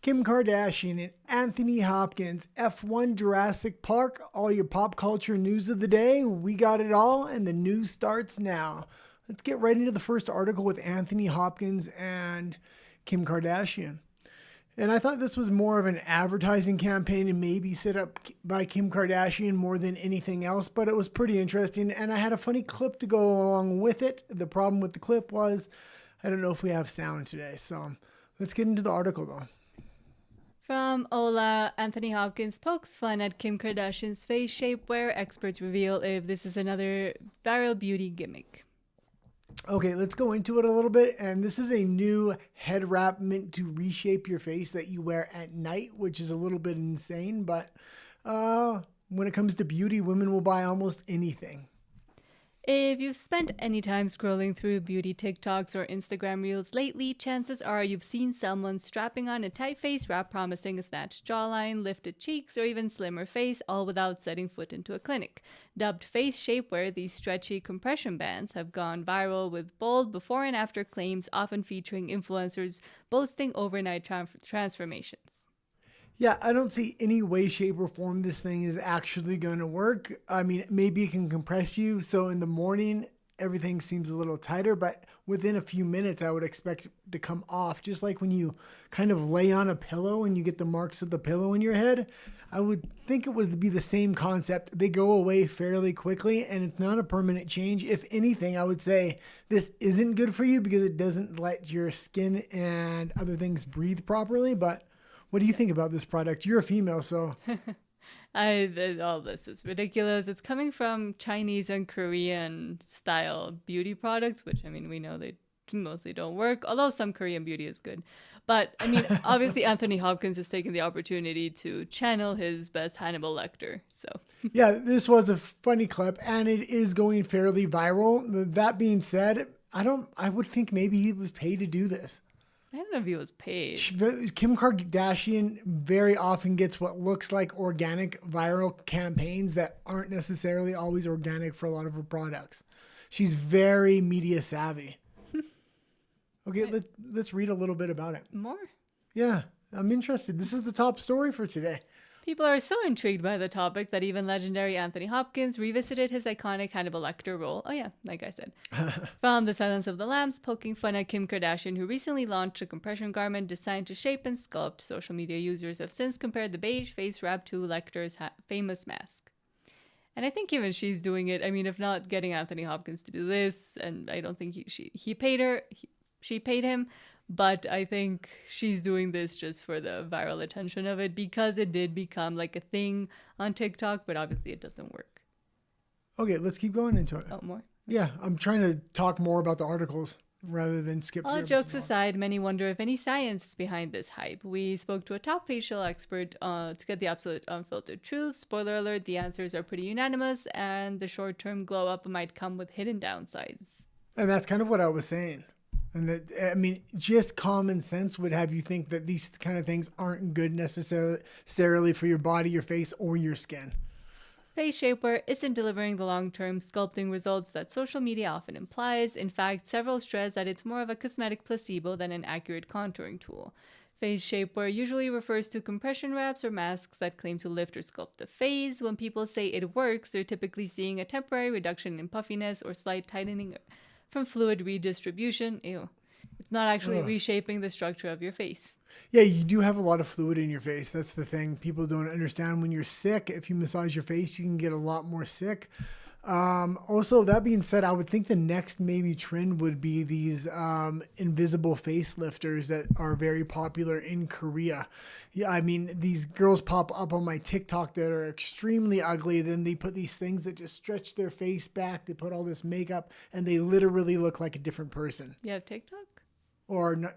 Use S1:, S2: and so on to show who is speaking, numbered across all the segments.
S1: Kim Kardashian and Anthony Hopkins, F1 Jurassic Park, all your pop culture news of the day. We got it all, and the news starts now. Let's get right into the first article with Anthony Hopkins and Kim Kardashian. And I thought this was more of an advertising campaign and maybe set up by Kim Kardashian more than anything else, but it was pretty interesting. And I had a funny clip to go along with it. The problem with the clip was, I don't know if we have sound today. So let's get into the article though.
S2: From Ola, Anthony Hopkins pokes fun at Kim Kardashian's face shapewear. Experts reveal if this is another viral beauty gimmick.
S1: Okay, let's go into it a little bit. And this is a new head wrap meant to reshape your face that you wear at night, which is a little bit insane. But when it comes to beauty, women will buy almost anything.
S2: If you've spent any time scrolling through beauty TikToks or Instagram Reels lately, chances are you've seen someone strapping on a tight face wrap promising a snatched jawline, lifted cheeks, or even slimmer face, all without setting foot into a clinic. Dubbed face shapewear, these stretchy compression bands have gone viral with bold before and after claims, often featuring influencers boasting overnight transformations.
S1: Yeah, I don't see any way, shape, or form this thing is actually going to work. I mean, maybe it can compress you. So in the morning, everything seems a little tighter, but within a few minutes, I would expect it to come off. Just like when you kind of lay on a pillow and you get the marks of the pillow in your head, I would think it would be the same concept. They go away fairly quickly and it's not a permanent change. If anything, I would say this isn't good for you because it doesn't let your skin and other things breathe properly. But what do you think about this product? You're a female, so.
S2: All this is ridiculous. It's coming from Chinese and Korean style beauty products, which, I mean, we know they mostly don't work, although some Korean beauty is good. But, I mean, obviously Anthony Hopkins has taken the opportunity to channel his best Hannibal Lecter. So
S1: yeah, this was a funny clip and it is going fairly viral. That being said, I would think maybe he was paid to do this.
S2: I don't know if he was paid.
S1: Kim Kardashian very often gets what looks like organic viral campaigns that aren't necessarily always organic for a lot of her products. She's very media savvy. Okay, let's read a little bit about it.
S2: More?
S1: Yeah, I'm interested. This is the top story for today.
S2: People are so intrigued by the topic that even legendary Anthony Hopkins revisited his iconic Hannibal Lecter role. Oh yeah, like I said. From The Silence of the Lambs, poking fun at Kim Kardashian, who recently launched a compression garment designed to shape and sculpt. Social media users have since compared the beige face wrap to Lecter's famous mask. And I think even she's doing it. I mean, if not getting Anthony Hopkins to do this, and I don't think he paid her, she paid him. But I think she's doing this just for the viral attention of it because it did become like a thing on TikTok, but obviously it doesn't work.
S1: Okay, let's keep going into it.
S2: Oh, more?
S1: Yeah, I'm trying to talk more about the articles rather than skip through.
S2: All jokes aside, many wonder if any science is behind this hype. We spoke to a top facial expert to get the absolute unfiltered truth. Spoiler alert, the answers are pretty unanimous, and the short-term glow-up might come with hidden downsides.
S1: And that's kind of what I was saying. And that, I mean, just common sense would have you think that these kind of things aren't good necessarily for your body, your face, or your skin.
S2: Face shapewear isn't delivering the long-term sculpting results that social media often implies. In fact, several stress that it's more of a cosmetic placebo than an accurate contouring tool. Face shapewear usually refers to compression wraps or masks that claim to lift or sculpt the face. When people say it works, they're typically seeing a temporary reduction in puffiness or slight tightening from fluid redistribution. Ew. It's not actually reshaping the structure of your face.
S1: Yeah, you do have a lot of fluid in your face. That's the thing. People don't understand when you're sick. If you massage your face, you can get a lot more sick. Also, that being said, I would think the next maybe trend would be these invisible facelifters that are very popular in Korea. Yeah, I mean, these girls pop up on my TikTok that are extremely ugly. Then they put these things that just stretch their face back. They put all this makeup and they literally look like a different person.
S2: You have TikTok?
S1: Or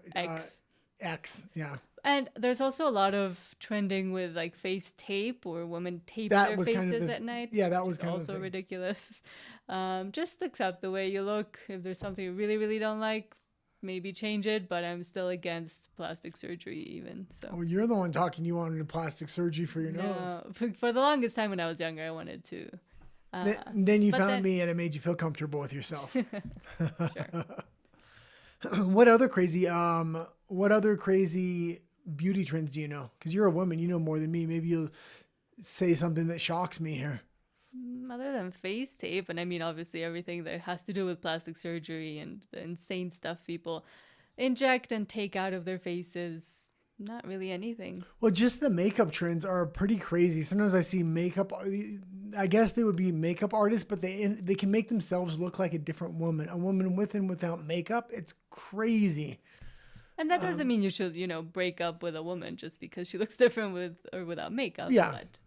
S2: X,
S1: yeah.
S2: And there's also a lot of trending with like face tape, or women tape their faces at night.
S1: Yeah, that was kind of
S2: also ridiculous. Just accept the way you look. If there's something you really, really don't like, maybe change it. But I'm still against plastic surgery even. So.
S1: Oh, you're the one talking. You wanted plastic surgery for your nose.
S2: For the longest time when I was younger, I wanted to.
S1: Then you found me and it made you feel comfortable with yourself.
S2: Sure.
S1: What other crazy beauty trends do you know? Because you're a woman, you know more than me. Maybe you'll say something that shocks me here.
S2: Other than face tape, and I mean, obviously, everything that has to do with plastic surgery and the insane stuff people inject and take out of their faces, not really anything.
S1: Well, just the makeup trends are pretty crazy. Sometimes I see makeup. I guess they would be makeup artists, but they can make themselves look like a different woman. A woman with and without makeup. It's crazy.
S2: And that doesn't mean you should, break up with a woman just because she looks different with or without makeup.
S1: Yeah.
S2: But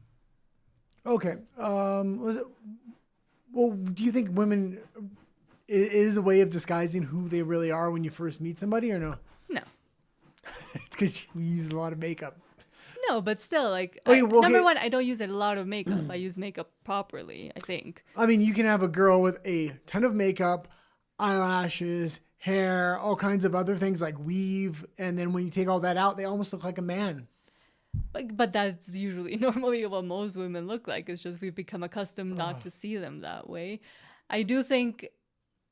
S1: Okay. Well, do you think women it is a way of disguising who they really are when you first meet somebody, or no?
S2: no.
S1: It's because we use a lot of makeup.
S2: No, but still, like,
S1: Okay, well,
S2: number
S1: okay.
S2: one, I don't use a lot of makeup. I use makeup properly, I think.
S1: I mean, you can have a girl with a ton of makeup, eyelashes, hair, all kinds of other things like weave, and then when you take all that out, they almost look like a man.
S2: But that's usually normally what most women look like. It's just we've become accustomed not to see them that way. I do think,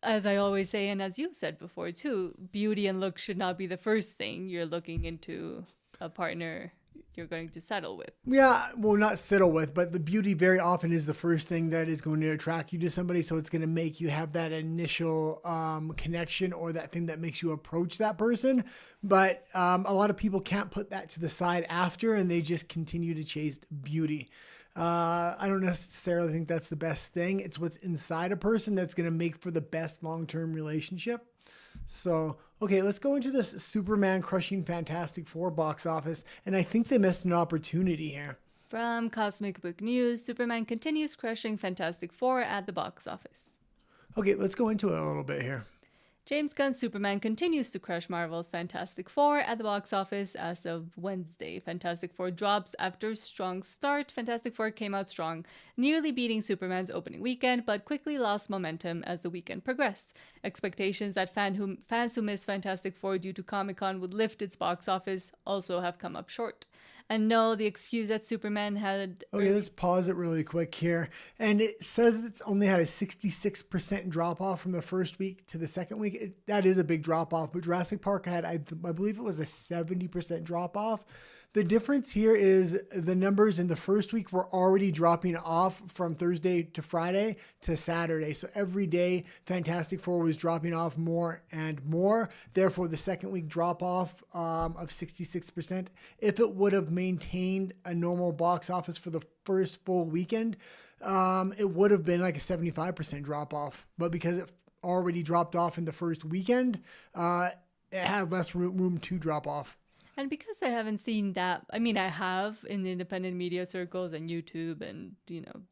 S2: as I always say, and as you've said before too, beauty and looks should not be the first thing you're looking into a partner you're going to settle with.
S1: Yeah, well, not settle with, but the beauty very often is the first thing that is going to attract you to somebody. So it's going to make you have that initial connection or that thing that makes you approach that person. But a lot of people can't put that to the side after, and they just continue to chase beauty. I don't necessarily think that's the best thing. It's what's inside a person that's going to make for the best long-term relationship. So, okay, let's go into this Superman crushing Fantastic Four box office. And I think they missed an opportunity here.
S2: From Cosmic Book News, Superman continues crushing Fantastic Four at the box office.
S1: Okay, let's go into it a little bit here.
S2: James Gunn's Superman continues to crush Marvel's Fantastic Four at the box office as of Wednesday. Fantastic Four drops after a strong start. Fantastic Four came out strong, nearly beating Superman's opening weekend, but quickly lost momentum as the weekend progressed. Expectations that fans who missed Fantastic Four due to Comic-Con would lift its box office also have come up short. And no, the excuse that Superman had...
S1: Okay, let's pause it really quick here. And it says it's only had a 66% drop off from the first week to the second week. That is a big drop off, but Jurassic Park had, I believe it was a 70% drop off. The difference here is the numbers in the first week were already dropping off from Thursday to Friday to Saturday. So every day, Fantastic Four was dropping off more and more. Therefore, the second week drop off of 66%. If it would have maintained a normal box office for the first full weekend, it would have been like a 75% drop off. But because it already dropped off in the first weekend, it had less room to drop off.
S2: And because I haven't seen that, I mean, I have in the independent media circles and YouTube and,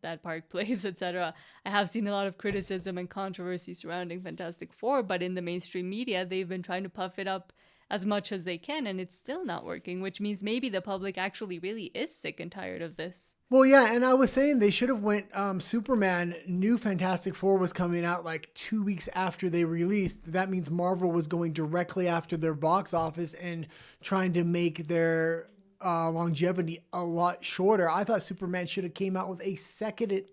S2: that Park Place, etc. I have seen a lot of criticism and controversy surrounding Fantastic Four, but in the mainstream media, they've been trying to puff it up as much as they can, and it's still not working, which means maybe the public actually really is sick and tired of this.
S1: Well, yeah, and I was saying they should have went, Superman, new Fantastic Four was coming out like 2 weeks after they released. That means Marvel was going directly after their box office and trying to make their longevity a lot shorter. I thought Superman should have came out with a second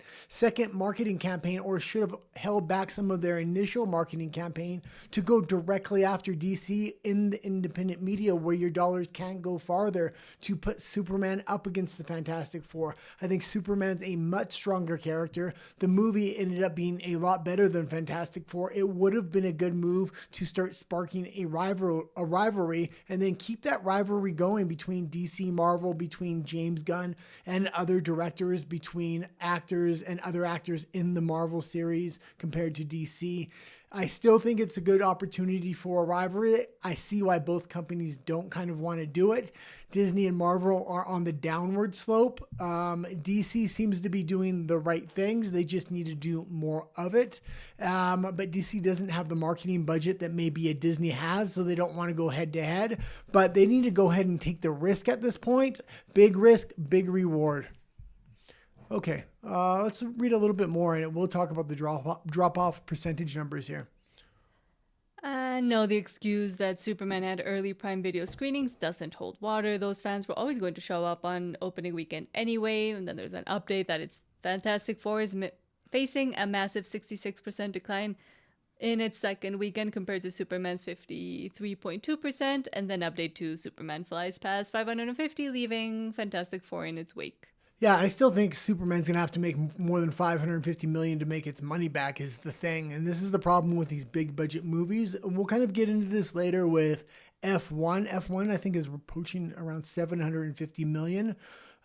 S1: marketing campaign, or should have held back some of their initial marketing campaign to go directly after DC in the independent media, where your dollars can go farther, to put Superman up against the Fantastic Four. I think Superman's a much stronger character. The movie ended up being a lot better than Fantastic Four. It would have been a good move to start sparking a rivalry, and then keep that rivalry going between DC, Marvel, between James Gunn and other directors, between actors and other actors in the Marvel series compared to DC. I still think it's a good opportunity for a rivalry. I see why both companies don't kind of want to do it. Disney and Marvel are on the downward slope. DC seems to be doing the right things. They just need to do more of it. But DC doesn't have the marketing budget that maybe a Disney has, so they don't want to go head to head. But they need to go ahead and take the risk at this point. Big risk, big reward. Okay, let's read a little bit more, and we'll talk about the drop-off percentage numbers here.
S2: No, the excuse that Superman had early Prime Video screenings doesn't hold water. Those fans were always going to show up on opening weekend anyway, and then there's an update that it's Fantastic Four is facing a massive 66% decline. in its second weekend compared to Superman's 53.2%, and then update to Superman flies past 550, leaving Fantastic Four in its wake.
S1: Yeah, I still think Superman's gonna have to make more than 550 million to make its money back is the thing, and this is the problem with these big budget movies. We'll kind of get into this later with F1. F1 I think is approaching around 750 million.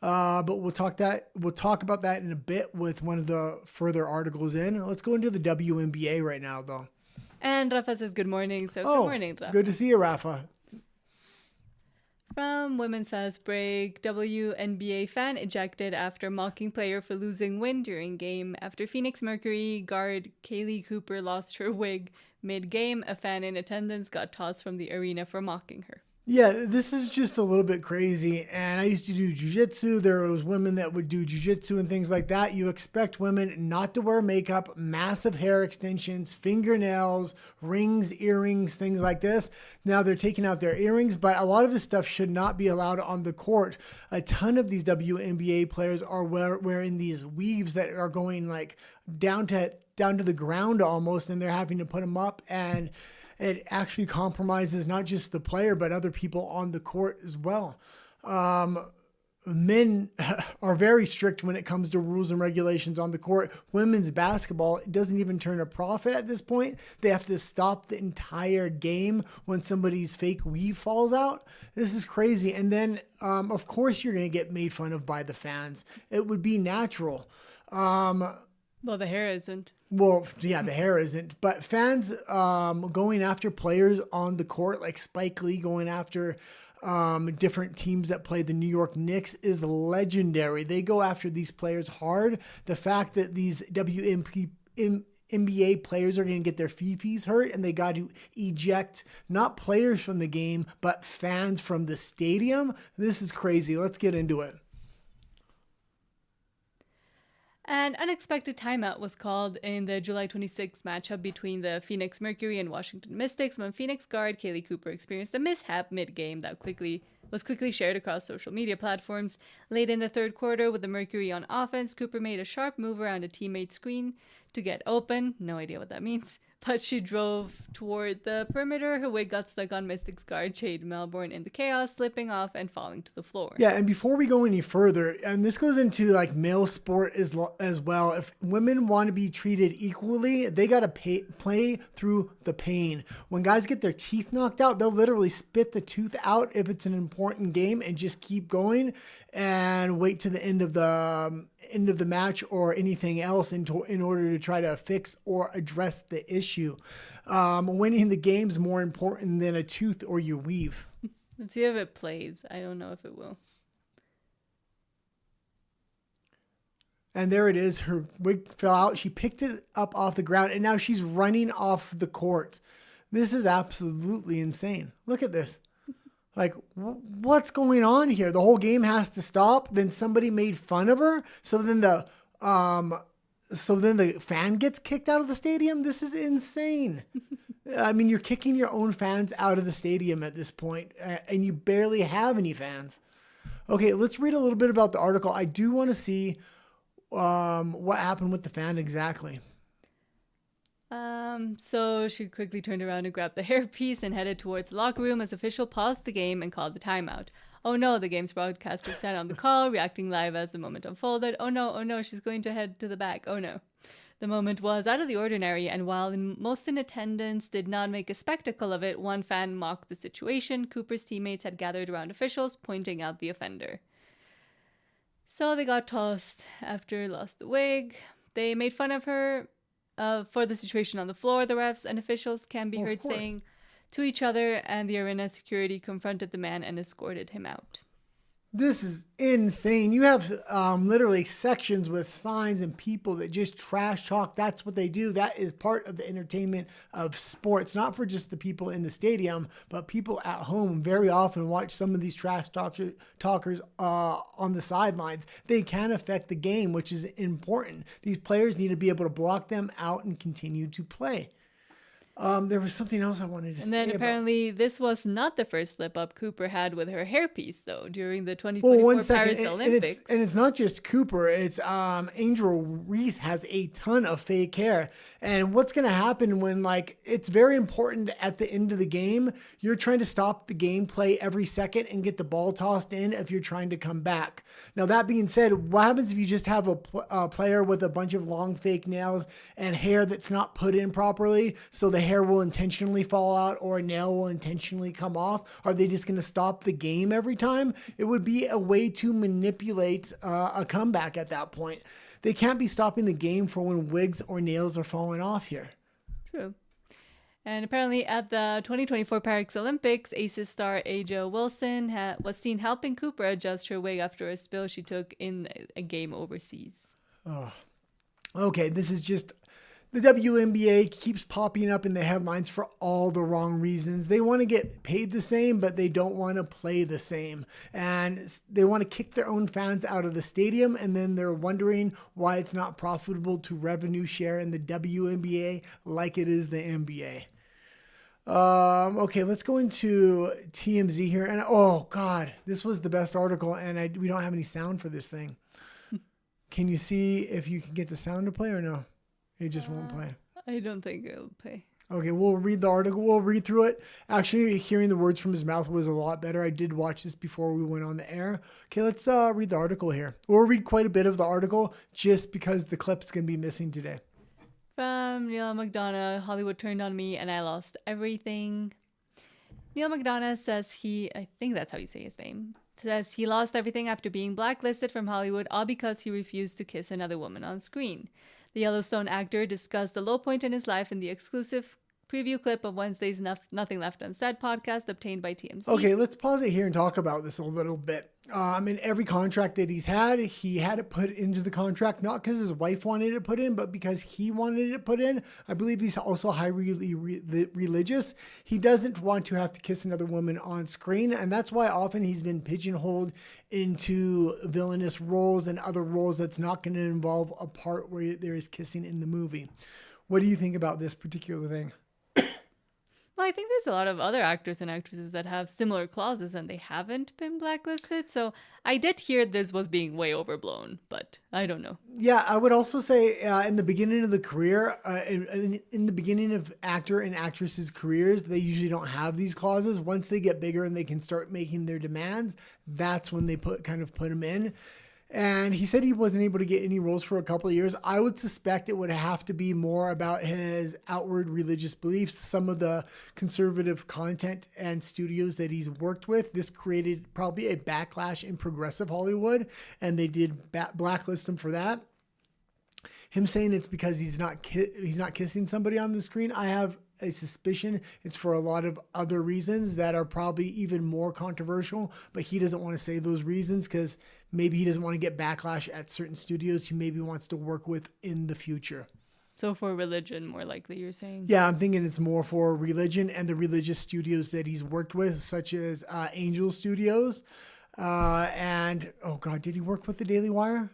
S1: But we'll talk about that in a bit with one of the further articles in. Let's go into the WNBA right now, though.
S2: And Rafa says good morning, so good morning, Rafa.
S1: Good to see you, Rafa.
S2: From Women's Fast Break, WNBA fan ejected after mocking player for losing win during game. After Phoenix Mercury guard Kaylee Cooper lost her wig mid-game, a fan in attendance got tossed from the arena for mocking her.
S1: Yeah, this is just a little bit crazy. And I used to do jiu-jitsu. There was women that would do jiu-jitsu and things like that. You expect women not to wear makeup, massive hair extensions, fingernails, rings, earrings, things like this. Now they're taking out their earrings, but a lot of this stuff should not be allowed on the court. A ton of these WNBA players are wearing these weaves that are going like down to the ground almost, and they're having to put them up, and it actually compromises not just the player, but other people on the court as well. Men are very strict when it comes to rules and regulations on the court. Women's basketball, it doesn't even turn a profit at this point. They have to stop the entire game when somebody's fake weave falls out. This is crazy. And then, of course, you're going to get made fun of by the fans. It would be natural.
S2: Well, the hair isn't.
S1: Well, yeah, the hair isn't. But fans going after players on the court, like Spike Lee going after different teams that play the New York Knicks, is legendary. They go after these players hard. The fact that these NBA players are going to get their fifis hurt and they got to eject not players from the game, but fans from the stadium. This is crazy. Let's get into it.
S2: An unexpected timeout was called in the July 26 matchup between the Phoenix Mercury and Washington Mystics when Phoenix guard Kaylee Cooper experienced a mishap mid-game that was quickly shared across social media platforms. Late in the third quarter, with the Mercury on offense, Cooper made a sharp move around a teammate's screen to get open. No idea what that means. But she drove toward the perimeter. Her wig got stuck on Mystics guard Jade Melbourne in the chaos, slipping off and falling to the floor.
S1: Yeah, and before we go any further, and this goes into like male sport as well, if women want to be treated equally, they got to play through the pain. When guys get their teeth knocked out, they'll literally spit the tooth out if it's an important game and just keep going and wait to the end of the match or anything else in order to try to fix or address the issue. Winning the game is more important than a tooth or your weave.
S2: Let's see if it plays. I don't know if it will.
S1: And there it is. Her wig fell out. She picked it up off the ground, and now she's running off the court. This is absolutely insane. Look at this. Like, what's going on here? The whole game has to stop. Then somebody made fun of her. So then the fan gets kicked out of the stadium. This is insane. I mean, you're kicking your own fans out of the stadium at this point, and you barely have any fans. Okay, let's read a little bit about the article. I do want to see what happened with the fan exactly.
S2: So she quickly turned around and grabbed the hairpiece and headed towards the locker room as official paused the game and called the timeout. Oh no, the game's broadcaster sat on the call, reacting live as the moment unfolded. Oh no, she's going to head to the back. Oh no. The moment was out of the ordinary, and while most in attendance did not make a spectacle of it, one fan mocked the situation. Cooper's teammates had gathered around officials, pointing out the offender. So they got tossed after lost the wig. They made fun of her for the situation on the floor. The refs and officials can be heard saying to each other, and the arena security confronted the man and escorted him out.
S1: This is insane. You have literally sections with signs and people that just trash talk. That's what they do. That is part of the entertainment of sports, not for just the people in the stadium, but people at home very often watch some of these trash talkers on the sidelines. They can affect the game, which is important. These players need to be able to block them out and continue to play. There was something else I wanted to
S2: And then
S1: say about.
S2: apparently this was not the first slip up Cooper had with her hairpiece though during the
S1: Well, one
S2: 2024
S1: second,
S2: Paris
S1: and
S2: Olympics.
S1: it's not just Cooper. It's Angel Reese has a ton of fake hair, and what's gonna happen when like it's very important at the end of the game. You're trying to stop the gameplay every second and get the ball tossed in if you're trying to come back. Now that being said, what happens if you just have a player with a bunch of long fake nails and hair that's not put in properly, so the hair will intentionally fall out or a nail will intentionally come off? Are they just gonna stop the game every time? It would be a way to manipulate a comeback at that point. They can't be stopping the game for when wigs or nails are falling off here.
S2: True. And apparently at the 2024 Paris Olympics, Aces star Aja Wilson was seen helping Cooper adjust her wig after a spill she took in a game overseas.
S1: Okay, this is just the WNBA keeps popping up in the headlines for all the wrong reasons. They want to get paid the same, but they don't want to play the same. And they want to kick their own fans out of the stadium, and then they're wondering why it's not profitable to revenue share in the WNBA like it is the NBA. Okay, let's go into TMZ here. And oh God, this was the best article, and we don't have any sound for this thing. Can you see if you can get the sound to play or no? It just won't play.
S2: I don't think it'll play.
S1: Okay, we'll read the article. We'll read through it. Actually, hearing the words from his mouth was a lot better. I did watch this before we went on the air. Okay, let's read the article here. We'll read quite a bit of the article just because the clip's going to be missing today.
S2: From Neil McDonough, Hollywood turned on me and I lost everything. Neil McDonough says I think that's how you say his name, says he lost everything after being blacklisted from Hollywood, all because he refused to kiss another woman on screen. The Yellowstone actor discussed the low point in his life in the exclusive preview clip of Wednesday's Nothing Left Unsaid podcast obtained by TMZ.
S1: Okay, let's pause it here and talk about this a little bit. In every contract that he had it put into the contract, not because his wife wanted it put in, but because he wanted it put in. I believe he's also highly religious. He doesn't want to have to kiss another woman on screen, and that's why often he's been pigeonholed into villainous roles and other roles that's not going to involve a part where there is kissing in the movie. What do you think about this particular thing?
S2: Well, I think there's a lot of other actors and actresses that have similar clauses and they haven't been blacklisted. So I did hear this was being way overblown, but I don't know.
S1: Yeah, I would also say in the beginning of the career, in the beginning of actor and actresses' careers, they usually don't have these clauses. Once they get bigger and they can start making their demands, that's when they put them in. And he said he wasn't able to get any roles for a couple of years. I would suspect it would have to be more about his outward religious beliefs, some of the conservative content and studios that he's worked with. This created probably a backlash in progressive Hollywood, and they did blacklist him for that. Him saying it's because he's not kissing somebody on the screen, I have a suspicion it's for a lot of other reasons that are probably even more controversial, but he doesn't want to say those reasons because maybe he doesn't want to get backlash at certain studios he maybe wants to work with in the future.
S2: So for religion, more likely, you're saying?
S1: Yeah, I'm thinking it's more for religion and the religious studios that he's worked with, such as Angel Studios. And, oh God, did he work with the Daily Wire?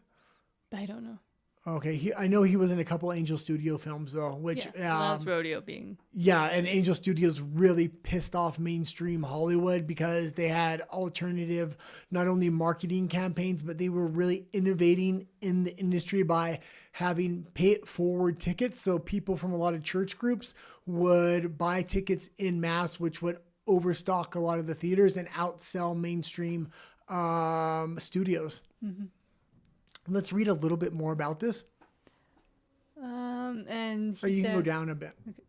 S2: I don't know.
S1: Okay, I know he was in a couple Angel Studio films though, which
S2: Last Rodeo being.
S1: Yeah, and Angel Studios really pissed off mainstream Hollywood because they had alternative, not only marketing campaigns, but they were really innovating in the industry by having pay it forward tickets. So people from a lot of church groups would buy tickets in mass, which would overstock a lot of the theaters and outsell mainstream studios. Mm-hmm. Let's read a little bit more about this.
S2: And
S1: or you can go down a bit. Okay.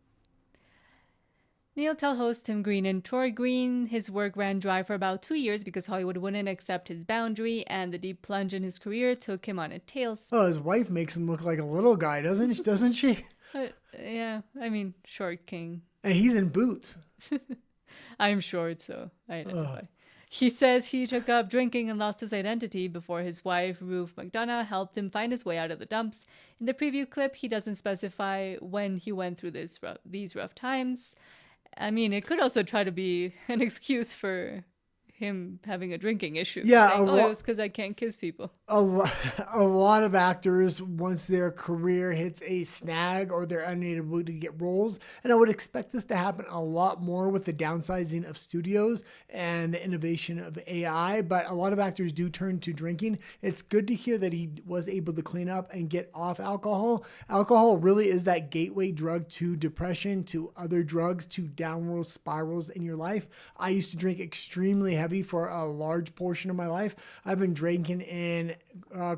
S2: Neil tell host Tim Green and Tori Green his work ran dry for about 2 years because Hollywood wouldn't accept his boundary, and the deep plunge in his career took him on a tailspin.
S1: Oh, his wife makes him look like a little guy, doesn't she?
S2: Yeah, I mean, short king.
S1: And he's in boots.
S2: I'm short, so I identify. He says he took up drinking and lost his identity before his wife, Ruth McDonough, helped him find his way out of the dumps. In the preview clip, he doesn't specify when he went through these rough times. I mean, it could also try to be an excuse for him having a drinking issue.
S1: Yeah,
S2: saying, it was because I can't kiss people.
S1: A lot of actors, once their career hits a snag or they're unable to get roles, and I would expect this to happen a lot more with the downsizing of studios and the innovation of AI, but a lot of actors do turn to drinking. It's good to hear that he was able to clean up and get off alcohol. Alcohol really is that gateway drug to depression, to other drugs, to downward spirals in your life. I used to drink extremely heavy for a large portion of my life. I've been drinking in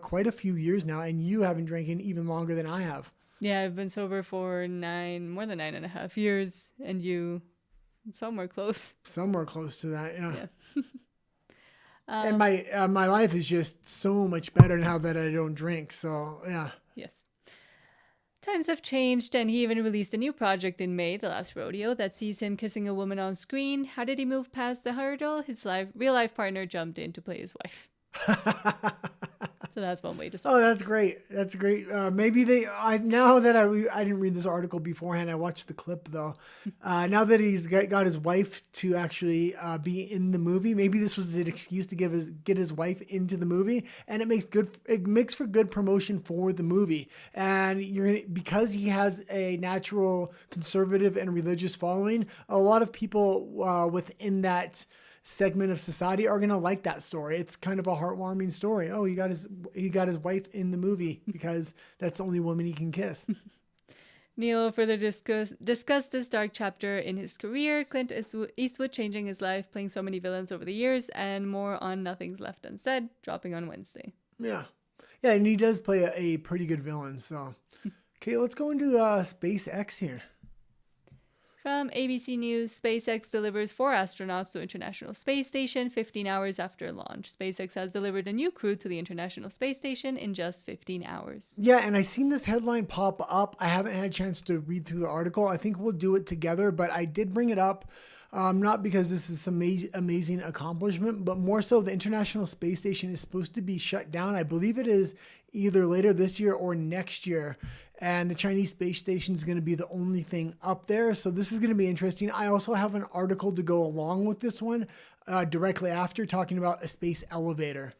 S1: quite a few years now, and you haven't drinking even longer than I have.
S2: Yeah, I've been sober for more than 9.5 years, and you somewhere close.
S1: Somewhere close to that, yeah.
S2: And
S1: my life is just so much better now that I don't drink. So yeah.
S2: Yes. Times have changed, and he even released a new project in May, The Last Rodeo, that sees him kissing a woman on screen. How did he move past the hurdle? His real life partner jumped in to play his wife. So that's one way to solve.
S1: Oh, that's great. That's great. Maybe now that I didn't read this article beforehand, I watched the clip though. Now that he's got his wife to actually be in the movie, maybe this was an excuse to get his wife into the movie, and it makes for good promotion for the movie. And because he has a natural conservative and religious following, a lot of people within that segment of society are going to like that story. It's kind of a heartwarming story. Oh, he got his wife in the movie because that's the only woman he can kiss.
S2: Neil further discussed this dark chapter in his career, Clint Eastwood changing his life, playing so many villains over the years, and more on Nothing's Left Unsaid, dropping on Wednesday.
S1: Yeah, and he does play a pretty good villain. So, okay, let's go into SpaceX here.
S2: From ABC News, SpaceX delivers 4 astronauts to International Space Station 15 hours after launch. SpaceX has delivered a new crew to the International Space Station in just 15 hours.
S1: Yeah, and I seen this headline pop up. I haven't had a chance to read through the article. I think we'll do it together, but I did bring it up. Not because this is some amazing accomplishment, but more so the International Space Station is supposed to be shut down. I believe it is either later this year or next year. And the Chinese space station is going to be the only thing up there. So this is going to be interesting. I also have an article to go along with this one directly after, talking about a space elevator.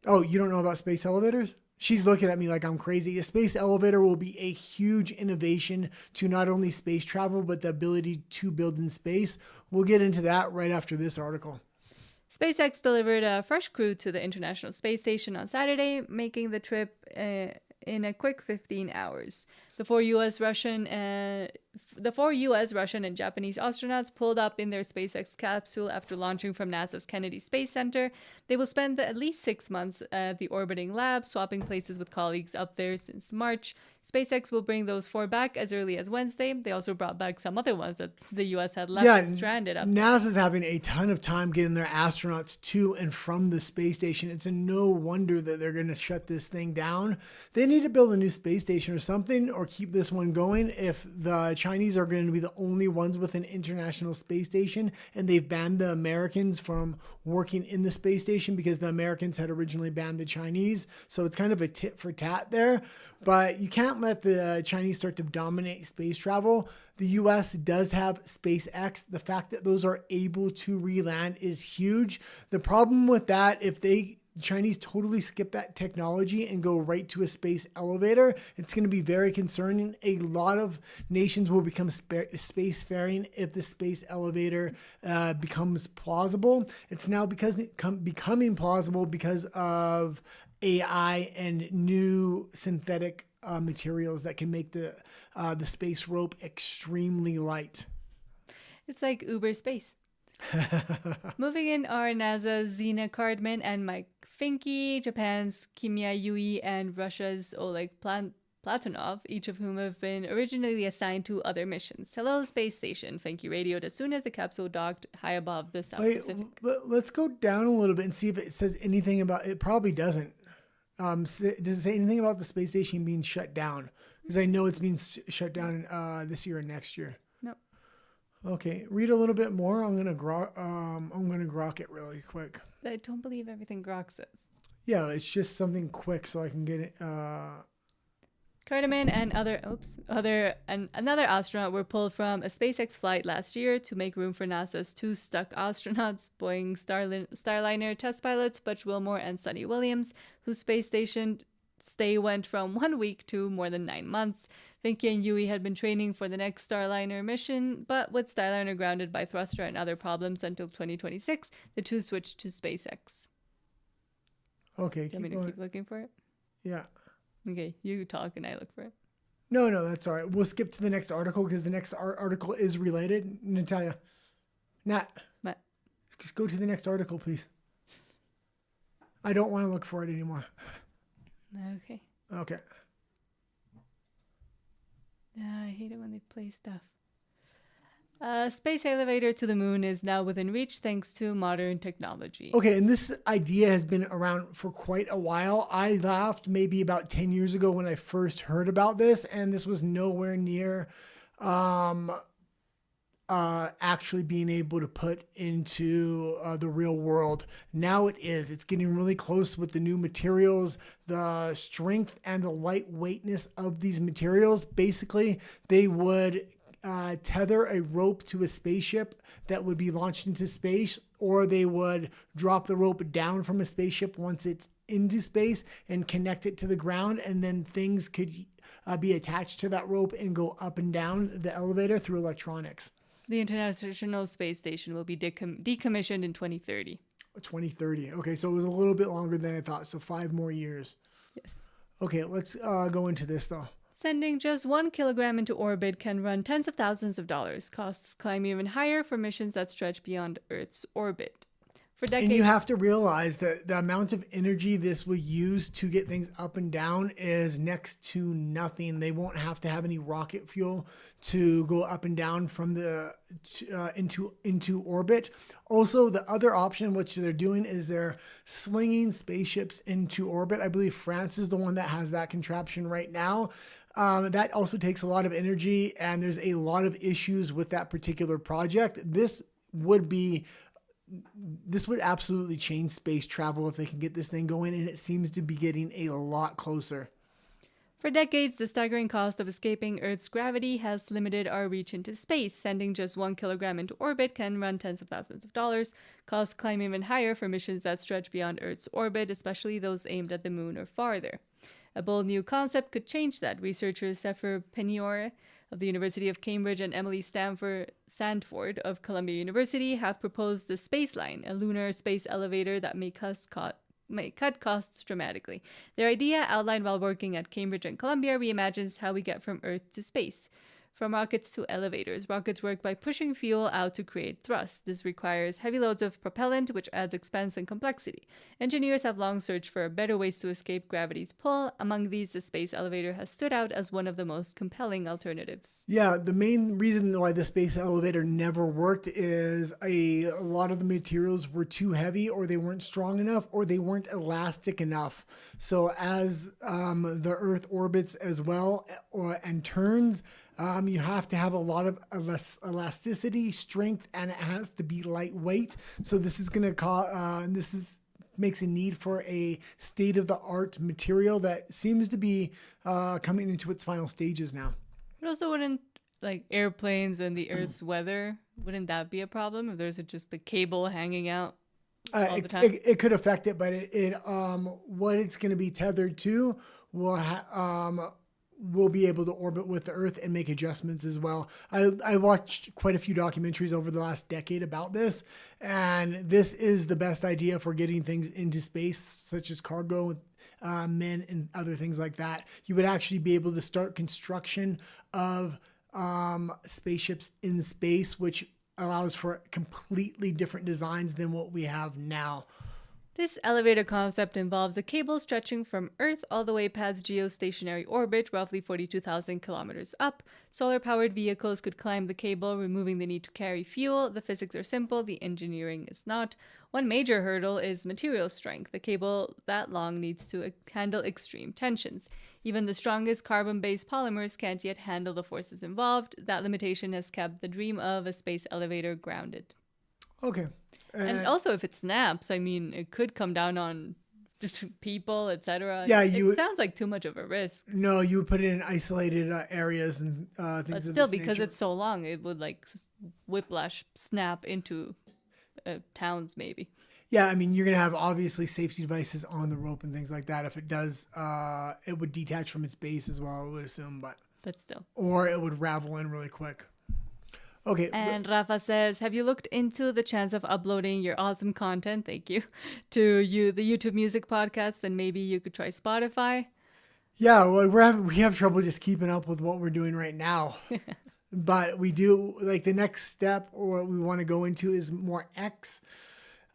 S1: Oh, you don't know about space elevators? She's looking at me like I'm crazy. A space elevator will be a huge innovation to not only space travel, but the ability to build in space. We'll get into that right after this article.
S2: SpaceX delivered a fresh crew to the International Space Station on Saturday, making the trip in a quick 15 hours. The four U.S., Russian, and Japanese astronauts pulled up in their SpaceX capsule after launching from NASA's Kennedy Space Center. They will spend at least 6 months at the orbiting lab, swapping places with colleagues up there since March. SpaceX will bring those 4 back as early as Wednesday. They also brought back some other ones that the U.S. had left stranded up there.
S1: NASA's having a ton of time getting their astronauts to and from the space station. It's no wonder that they're going to shut this thing down. They need to build a new space station or something, or keep this one going. If the Chinese are going to be the only ones with an international space station, and they've banned the Americans from working in the space station because the Americans had originally banned the Chinese. So it's kind of a tit for tat there. But you can't let the Chinese start to dominate space travel. The US does have SpaceX. The fact that those are able to re-land is huge. The problem with that, if the Chinese totally skip that technology and go right to a space elevator, it's going to be very concerning. A lot of nations will become spacefaring if the space elevator becomes plausible. It's now becoming plausible because of AI and new synthetic materials that can make the space rope extremely light.
S2: It's like Uber Space. Moving in are NASA's Zina Cardman and Mike Finke, Japan's Kimya Yui, and Russia's Oleg Platonov, each of whom have been originally assigned to other missions. Hello, space station, Finke radioed as soon as the capsule docked high above the South Pacific.
S1: Let's go down a little bit and see if it says anything about it. Probably doesn't. Does it say anything about the space station being shut down? Because I know it's being shut down this year and next year.
S2: No.
S1: Okay, read a little bit more. I'm gonna grok it really quick.
S2: I don't believe everything Grok says.
S1: Yeah, it's just something quick so I can get it.
S2: Cardaman and another astronaut were pulled from a SpaceX flight last year to make room for NASA's two stuck astronauts, Boeing Starliner test pilots Butch Wilmore and Sonny Williams, whose space station stay went from 1 week to more than 9 months. Vinky and Yui had been training for the next Starliner mission, but with Starliner grounded by thruster and other problems until 2026, the two switched to SpaceX.
S1: Okay,
S2: You want me to keep looking for it?
S1: Yeah.
S2: Okay, you talk and I look for it.
S1: No, that's all right. We'll skip to the next article because the next article is related. Natalia. Nat.
S2: Matt.
S1: Just go to the next article, please. I don't want to look for it anymore.
S2: Okay.
S1: Okay.
S2: I hate it when they play stuff. A space elevator to the moon is now within reach thanks to modern technology.
S1: Okay, and this idea has been around for quite a while. I laughed maybe about 10 years ago when I first heard about this, and this was nowhere near actually being able to put into the real world. Now it is. It's getting really close with the new materials, the strength and the lightweightness of these materials. Basically, they would tether a rope to a spaceship that would be launched into space, or they would drop the rope down from a spaceship once it's into space and connect it to the ground, and then things could be attached to that rope and go up and down the elevator through electronics.
S2: The International Space Station will be decommissioned in 2030.
S1: 2030. Okay, so it was a little bit longer than I thought, so 5 more years.
S2: Yes.
S1: Okay, let's go into this though.
S2: Sending just 1 kilogram into orbit can run tens of thousands of dollars. Costs climb even higher for missions that stretch beyond Earth's orbit. For decades,
S1: and you have to realize that the amount of energy this will use to get things up and down is next to nothing. They won't have to have any rocket fuel to go up and down from the into orbit. Also, the other option, which they're doing, is they're slinging spaceships into orbit. I believe France is the one that has that contraption right now. That also takes a lot of energy, and there's a lot of issues with that particular project. This would absolutely change space travel if they can get this thing going, and it seems to be getting a lot closer.
S2: For decades, the staggering cost of escaping Earth's gravity has limited our reach into space. Sending just 1 kilogram into orbit can run tens of thousands of dollars. Costs climb even higher for missions that stretch beyond Earth's orbit, especially those aimed at the moon or farther. A bold new concept could change that. Researchers Sefer Penior of the University of Cambridge and Emily Sandford of Columbia University have proposed the Space Line, a lunar space elevator that may cut costs dramatically. Their idea, outlined while working at Cambridge and Columbia, reimagines how we get from Earth to space. From rockets to elevators, rockets work by pushing fuel out to create thrust. This requires heavy loads of propellant, which adds expense and complexity. Engineers have long searched for better ways to escape gravity's pull. Among these, the space elevator has stood out as one of the most compelling alternatives.
S1: Yeah, the main reason why the space elevator never worked is a lot of the materials were too heavy, or they weren't strong enough, or they weren't elastic enough. So as the Earth orbits as well and turns, you have to have a lot of elasticity, strength, and it has to be lightweight. So this is going to makes a need for a state-of-the-art material that seems to be coming into its final stages now.
S2: But also, wouldn't like airplanes and the Earth's weather, wouldn't that be a problem if there's just the cable hanging out all the time?
S1: It could affect it, but what it's going to be tethered to will be able to orbit with the Earth and make adjustments as well. I watched quite a few documentaries over the last decade about this, and this is the best idea for getting things into space, such as cargo, men, and other things like that. You would actually be able to start construction of spaceships in space, which allows for completely different designs than what we have now.
S2: This elevator concept involves a cable stretching from Earth all the way past geostationary orbit, roughly 42,000 kilometers up. Solar-powered vehicles could climb the cable, removing the need to carry fuel. The physics are simple, the engineering is not. One major hurdle is material strength. The cable that long needs to handle extreme tensions. Even the strongest carbon-based polymers can't yet handle the forces involved. That limitation has kept the dream of a space elevator grounded.
S1: Okay.
S2: And also, if it snaps, I mean, it could come down on people, etc.
S1: Yeah,
S2: It sounds like too much of a risk.
S1: No, you would put it in isolated areas and
S2: But
S1: things of
S2: still,
S1: this
S2: because
S1: nature.
S2: it's so long, it would like whiplash snap into towns maybe.
S1: Yeah, I mean, you're going to have obviously safety devices on the rope and things like that. If it does, it would detach from its base as well, I would assume,
S2: But still.
S1: or it would ravel in really quick. Okay.
S2: And Rafa says, have you looked into the chance of uploading your awesome content, thank you, to the YouTube Music podcast, and maybe you could try Spotify?
S1: Yeah, well, we have trouble just keeping up with what we're doing right now. But we do, like, the next step or what we want to go into is more X.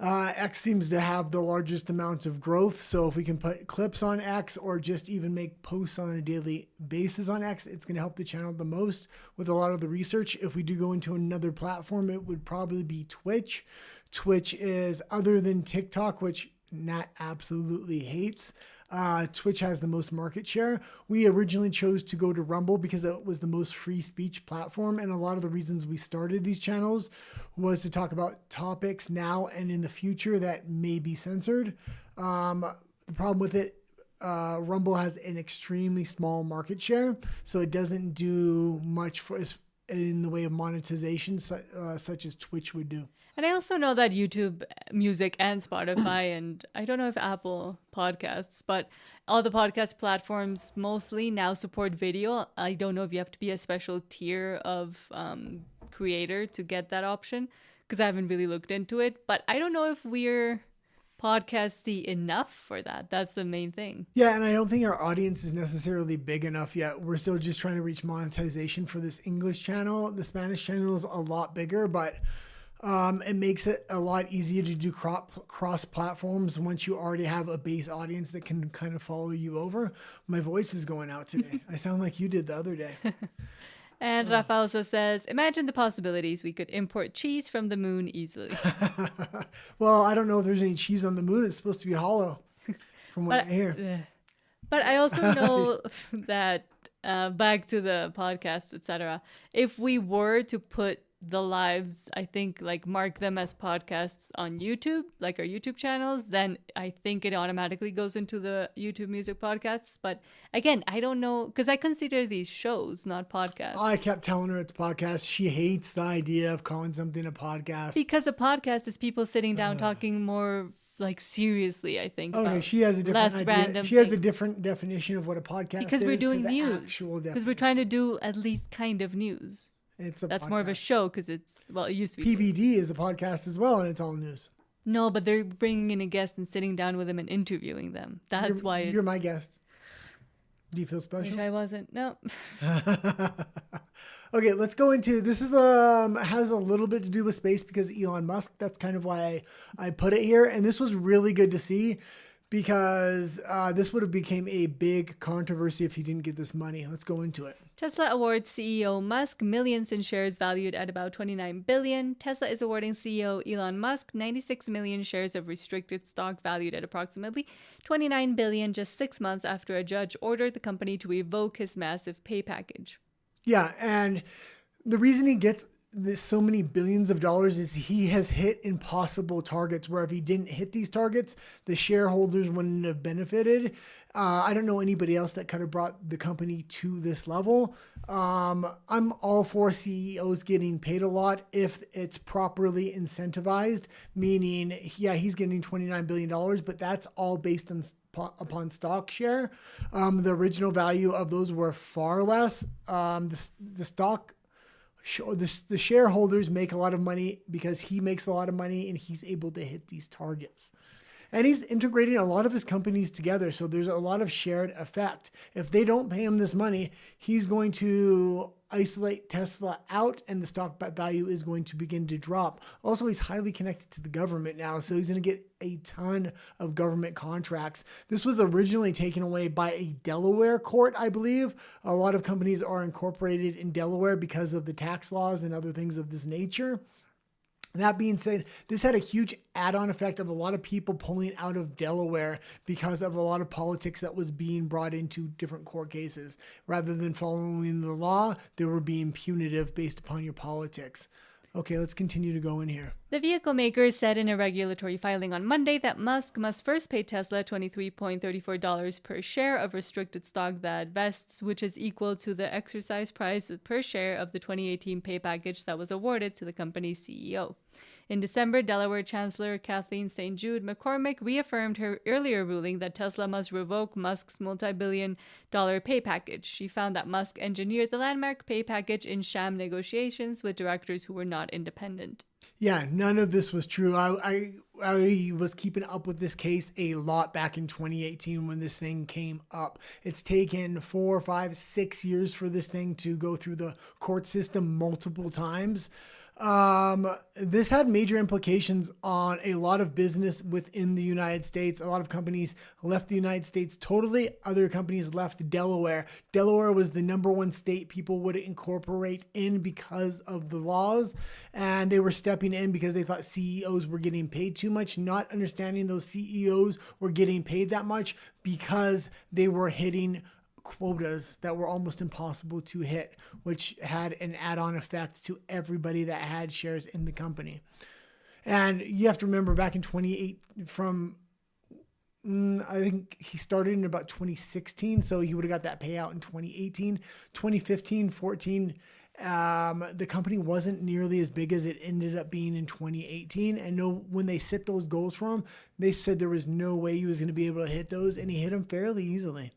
S1: X seems to have the largest amount of growth. So if we can put clips on X or just even make posts on a daily basis on X, it's going to help the channel the most with a lot of the research. If we do go into another platform, it would probably be Twitch. Twitch is, other than TikTok, which Nat absolutely hates, Twitch has the most market share. We originally chose to go to Rumble because it was the most free speech platform. And a lot of the reasons we started these channels was to talk about topics now and in the future that may be censored. The problem with it, Rumble has an extremely small market share, so it doesn't do much in the way of monetization, such as Twitch would do.
S2: And I also know that YouTube Music and Spotify, and I don't know if Apple Podcasts, but all the podcast platforms mostly now support video. I don't know if you have to be a special tier of creator to get that option, because I haven't really looked into it. But I don't know if we're podcasty enough for that. That's the main thing.
S1: Yeah, and I don't think our audience is necessarily big enough yet. We're still just trying to reach monetization for this English channel. The Spanish channel is a lot bigger, but it makes it a lot easier to do cross platforms once you already have a base audience that can kind of follow you over. My voice is going out today. I sound like you did the other day.
S2: And Rafa also says, imagine the possibilities. We could import cheese from the moon easily.
S1: Well, I don't know if there's any cheese on the moon. It's supposed to be hollow from what I hear.
S2: But I also know that, back to the podcast, etc., if we were to put the lives, I think, like mark them as podcasts on YouTube, like our YouTube channels, then I think it automatically goes into the YouTube Music podcasts. But again, I don't know, because I consider these shows, not podcasts.
S1: I kept telling her it's a podcast. She hates the idea of calling something a podcast.
S2: Because a podcast is people sitting down talking more like seriously, I think.
S1: Okay, she has a different idea.
S2: Random
S1: she has a different definition of what a podcast
S2: because
S1: is.
S2: We're doing
S1: to the
S2: news.
S1: Because
S2: we're trying to do at least kind of news.
S1: That's podcast.
S2: More of a show because it used to be.
S1: PBD is a podcast as well, and it's all news.
S2: No, but they're bringing in a guest and sitting down with them and interviewing them. That's why
S1: you're my guest. Do you feel special?
S2: Wish I wasn't. No.
S1: Okay, let's go into this. Is has a little bit to do with space because Elon Musk. That's kind of why I put it here, and this was really good to see. Because this would have became a big controversy if he didn't get this money. Let's go into it.
S2: Tesla awards CEO Musk millions in shares valued at about $29 billion. Tesla is awarding CEO Elon Musk 96 million shares of restricted stock valued at approximately $29 billion just 6 months after a judge ordered the company to revoke his massive pay package.
S1: Yeah, and the reason he gets so many billions of dollars is he has hit impossible targets where if he didn't hit these targets, the shareholders wouldn't have benefited. I don't know anybody else that could have brought the company to this level. I'm all for CEOs getting paid a lot if it's properly incentivized, meaning, yeah, he's getting $29 billion, but that's all based upon stock share. The original value of those were far less. The shareholders make a lot of money because he makes a lot of money and he's able to hit these targets. And he's integrating a lot of his companies together. So there's a lot of shared effect. If they don't pay him this money, he's going to isolate Tesla out and the stock value is going to begin to drop. Also, he's highly connected to the government now. So he's going to get a ton of government contracts. This was originally taken away by a Delaware court, I believe. A lot of companies are incorporated in Delaware because of the tax laws and other things of this nature. That being said, this had a huge add-on effect of a lot of people pulling out of Delaware because of a lot of politics that was being brought into different court cases. Rather than following the law, they were being punitive based upon your politics. Okay, let's continue to go in here.
S2: The vehicle maker said in a regulatory filing on Monday that Musk must first pay Tesla $23.34 per share of restricted stock that vests, which is equal to the exercise price per share of the 2018 pay package that was awarded to the company's CEO. In December, Delaware Chancellor Kathleen St. Jude McCormick reaffirmed her earlier ruling that Tesla must revoke Musk's multi-billion-dollar pay package. She found that Musk engineered the landmark pay package in sham negotiations with directors who were not independent.
S1: Yeah, none of this was true. I was keeping up with this case a lot back in 2018 when this thing came up. It's taken 4, 5, 6 years for this thing to go through the court system multiple times. This had major implications on a lot of business within the United States. A lot of companies left the United States totally. Other companies left Delaware. Delaware was the number one state people would incorporate in because of the laws. And they were stepping in because they thought CEOs were getting paid too much, not understanding those CEOs were getting paid that much because they were hitting quotas that were almost impossible to hit, which had an add-on effect to everybody that had shares in the company. And you have to remember back in 28 from I think he started in about 2016, so he would have got that payout in 2018, 2015, 14. The company wasn't nearly as big as it ended up being in 2018. And when they set those goals for him, they said there was no way he was going to be able to hit those, and he hit them fairly easily.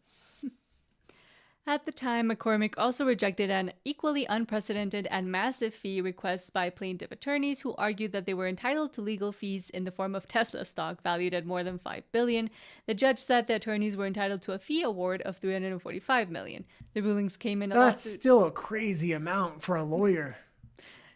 S2: At the time, McCormick also rejected an equally unprecedented and massive fee request by plaintiff attorneys who argued that they were entitled to legal fees in the form of Tesla stock valued at more than $5 billion. The judge said the attorneys were entitled to a fee award of $345 million. The rulings came in a
S1: That's
S2: lawsuit.
S1: still a crazy amount for a lawyer.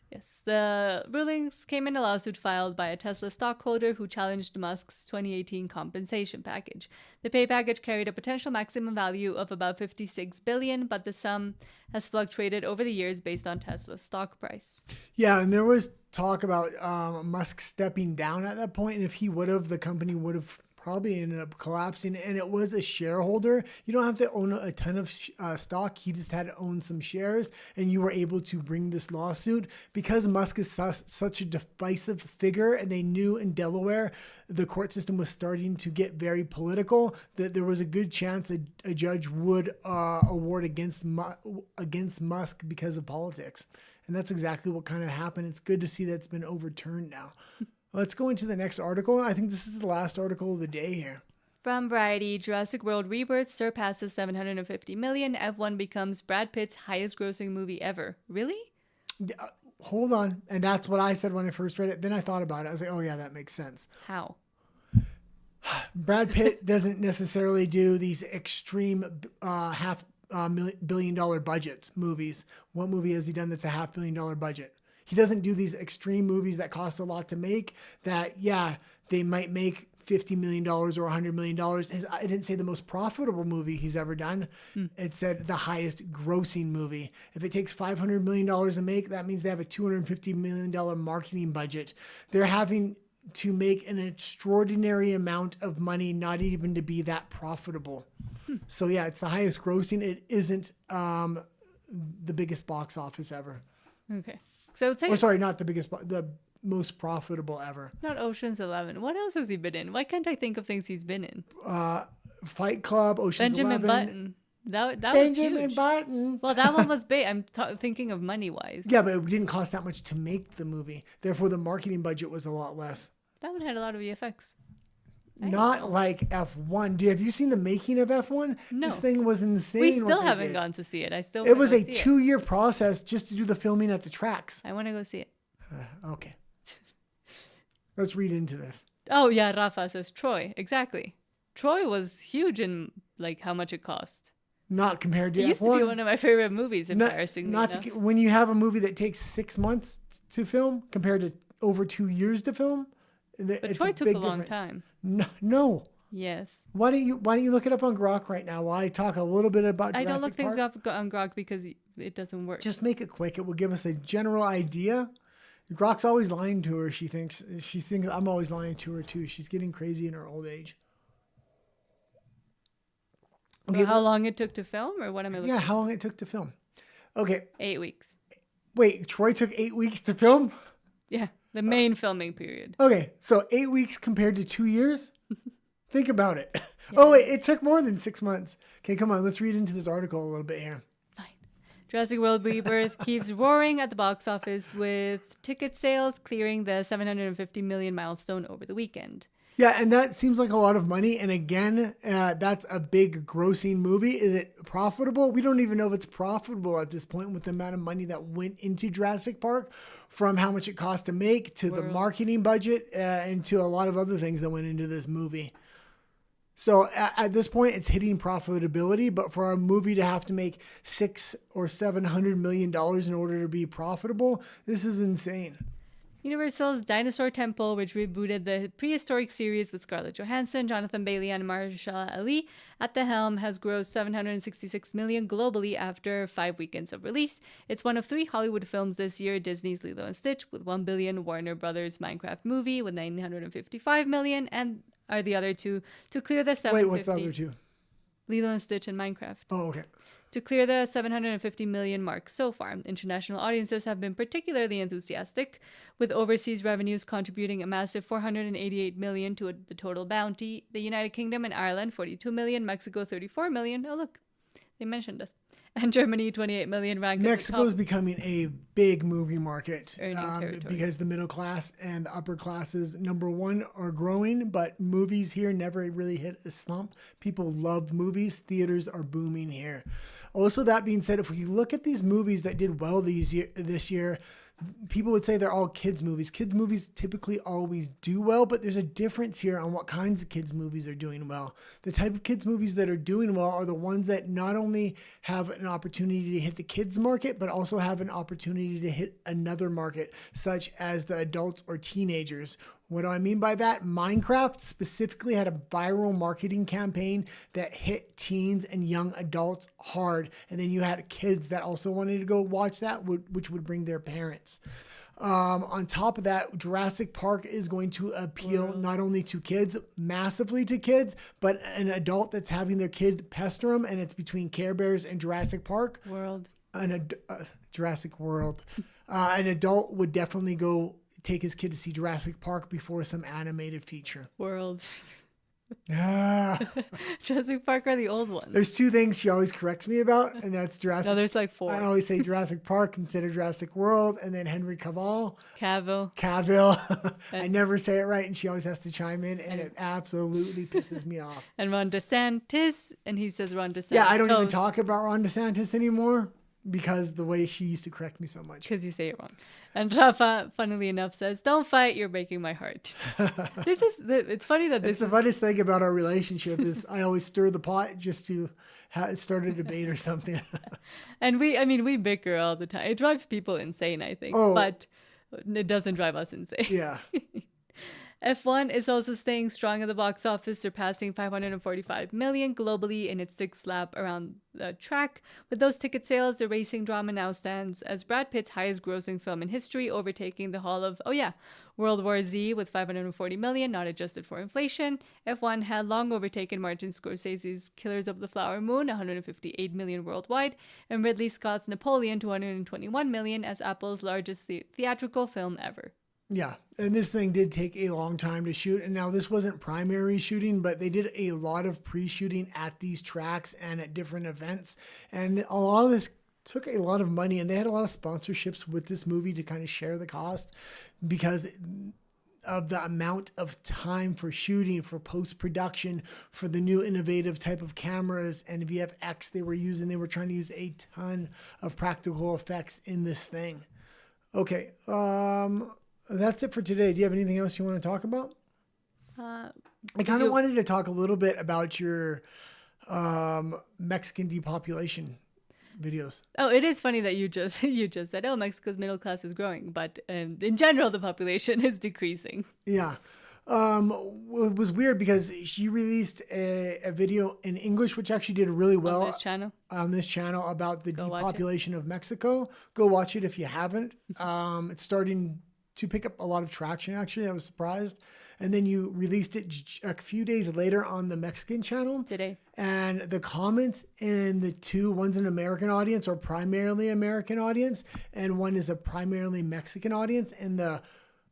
S2: Yes, the rulings came in a lawsuit filed by a Tesla stockholder who challenged Musk's 2018 compensation package. The pay package carried a potential maximum value of about $56 billion, but the sum has fluctuated over the years based on Tesla's stock price.
S1: Yeah, and there was talk about Musk stepping down at that point, and if he would have, the company would have probably ended up collapsing. And it was a shareholder. You don't have to own a ton of stock. He just had to own some shares, and you were able to bring this lawsuit because Musk is such a divisive figure, and they knew in Delaware the court system was starting to get very political, that there was a good chance a judge would award against Musk because of politics. And that's exactly what kind of happened. It's good to see that's been overturned now. Let's go into the next article. I think this is the last article of the day here.
S2: From Variety, Jurassic World Rebirth surpasses $750 million. F1 becomes Brad Pitt's highest grossing movie ever. Really?
S1: Hold on. And that's what I said when I first read it. Then I thought about it. I was like, oh yeah, that makes sense.
S2: How?
S1: Brad Pitt doesn't necessarily do these extreme $500 million budgets movies. What movie has he done that's a $500 million budget? He doesn't do these extreme movies that cost a lot to make that, yeah, they might make $50 million or $100 million. I didn't say the most profitable movie he's ever done. It said the highest grossing movie. If it takes $500 million to make, that means they have a $250 million marketing budget. They're having to make an extraordinary amount of money, not even to be that profitable. So yeah, it's the highest grossing. It isn't the biggest box office ever.
S2: Okay. So it's
S1: not the biggest, the most profitable ever.
S2: Not Ocean's 11. What else has he been in? Why can't I think of things he's been in?
S1: Fight Club, Ocean's
S2: Benjamin
S1: 11.
S2: Button. That
S1: Benjamin
S2: was huge.
S1: Button.
S2: Well, that one was big. I'm thinking of money-wise.
S1: Yeah, but it didn't cost that much to make the movie. Therefore, the marketing budget was a lot less.
S2: That one had a lot of VFX.
S1: Not like F1. Have you seen the making of F1?
S2: No.
S1: This thing was insane.
S2: We still haven't gone to see it.
S1: It was a 2-year process just to do the filming at the tracks.
S2: I want to go see it.
S1: Okay. Let's read into this.
S2: Oh, yeah, Rafa says Troy. Exactly. Troy was huge in like how much it cost.
S1: Not compared to F1.
S2: It used to be one of my favorite movies, embarrassingly enough.
S1: When you have a movie that takes 6 months to film compared to over 2 years to film.
S2: But Troy took a long time.
S1: No.
S2: Yes.
S1: Why don't you look it up on Grok right now while I talk a little bit about Jurassic
S2: I don't look
S1: Park?
S2: things up on Grok because it doesn't work.
S1: Just make it quick. It will give us a general idea. Grok's always lying to her. She thinks I'm always lying to her too. She's getting crazy in her old age.
S2: Okay, how long it took to film, or what am I looking at?
S1: Yeah, how long it took to film. Okay.
S2: 8 weeks.
S1: Wait, Troy took 8 weeks to film?
S2: Yeah, the main filming period.
S1: Okay, so 8 weeks compared to 2 years? Think about it.
S2: Yeah.
S1: Oh, wait, it took more than 6 months. Okay, come on, let's read into this article a little bit here.
S2: Fine. Jurassic World Rebirth keeps roaring at the box office with ticket sales clearing the 750 million milestone over the weekend.
S1: Yeah, and that seems like a lot of money. And again, that's a big grossing movie. Is it profitable? We don't even know if it's profitable at this point with the amount of money that went into Jurassic Park, from how much it cost to make to the marketing budget and to a lot of other things that went into this movie. So at this point, it's hitting profitability. But for a movie to have to make $600 or $700 million in order to be profitable, this is insane.
S2: Universal's Dinosaur Temple, which rebooted the prehistoric series with Scarlett Johansson, Jonathan Bailey, and Mahershala Ali at the helm, has grossed $766 million globally after 5 weekends of release. It's one of 3 Hollywood films this year: Disney's Lilo and Stitch with $1 billion, Warner Brothers' Minecraft movie with $955 million, and are the other two to clear the 750.
S1: Wait, what's the other two?
S2: Lilo and Stitch and Minecraft.
S1: Oh, okay.
S2: To clear the 750 million mark so far. International audiences have been particularly enthusiastic, with overseas revenues contributing a massive 488 million to the total bounty. The United Kingdom and Ireland 42 million, Mexico 34 million. Oh look, they mentioned us. And Germany 28 million ranked.
S1: Mexico is becoming a big movie market
S2: territory.
S1: because the middle class and the upper classes, number one, are growing, but movies here never really hit a slump. People love movies. Theaters are booming here. Also, that being said, if we look at these movies that did well this year, people would say they're all kids movies. Kids movies typically always do well, but there's a difference here on what kinds of kids movies are doing well. The type of kids movies that are doing well are the ones that not only have an opportunity to hit the kids market, but also have an opportunity to hit another market, such as the adults or teenagers. What do I mean by that? Minecraft specifically had a viral marketing campaign that hit teens and young adults hard. And then you had kids that also wanted to go watch that, which would bring their parents. On top of that, Jurassic Park is going to appeal not only to kids, massively to kids, but an adult that's having their kid pester them. And it's between Care Bears and Jurassic Park. Jurassic World. An adult would definitely go take his kid to see Jurassic Park before some animated feature.
S2: World.
S1: Jurassic
S2: Park are the old ones.
S1: There's 2 things she always corrects me about, and that's Jurassic.
S2: No, there's like 4.
S1: I always say Jurassic Park instead of Jurassic World, and then Henry Cavill. I never say it right, and she always has to chime in, and it absolutely pisses me off.
S2: And Ron DeSantis, and he says Ron DeSantis.
S1: Yeah, I don't even talk about Ron DeSantis anymore because the way she used to correct me so much.
S2: Because you say it wrong. And Rafa, funnily enough, says, "Don't fight, you're breaking my heart." It's funny that
S1: the funniest thing about our relationship is I always stir the pot just to start a debate or something.
S2: And we bicker all the time. It drives people insane, I think. But it doesn't drive us insane.
S1: Yeah.
S2: F1 is also staying strong at the box office, surpassing 545 million globally in its 6th lap around the track. With those ticket sales, the racing drama now stands as Brad Pitt's highest grossing film in history, overtaking the haul of, World War Z with 540 million, not adjusted for inflation. F1 had long overtaken Martin Scorsese's Killers of the Flower Moon, 158 million worldwide, and Ridley Scott's Napoleon, 221 million, as Apple's largest theatrical film ever.
S1: Yeah, and this thing did take a long time to shoot. And now this wasn't primary shooting, but they did a lot of pre-shooting at these tracks and at different events. And a lot of this took a lot of money, and they had a lot of sponsorships with this movie to kind of share the cost because of the amount of time for shooting, for post-production, for the new innovative type of cameras and VFX they were using. They were trying to use a ton of practical effects in this thing. Okay, that's it for today. Do you have anything else you want to talk about? I kind of wanted to talk a little bit about your Mexican depopulation videos.
S2: Oh, it is funny that you just said, Mexico's middle class is growing, but in general, the population is decreasing.
S1: Yeah. It was weird because she released a video in English, which actually did really well on this channel about the depopulation of Mexico. Go watch it if you haven't. It's starting to pick up a lot of traction. Actually, I was surprised. And then you released it a few days later on the Mexican channel
S2: Today.
S1: And the comments in the two, one's an American audience or primarily American audience, and one is a primarily Mexican audience. And the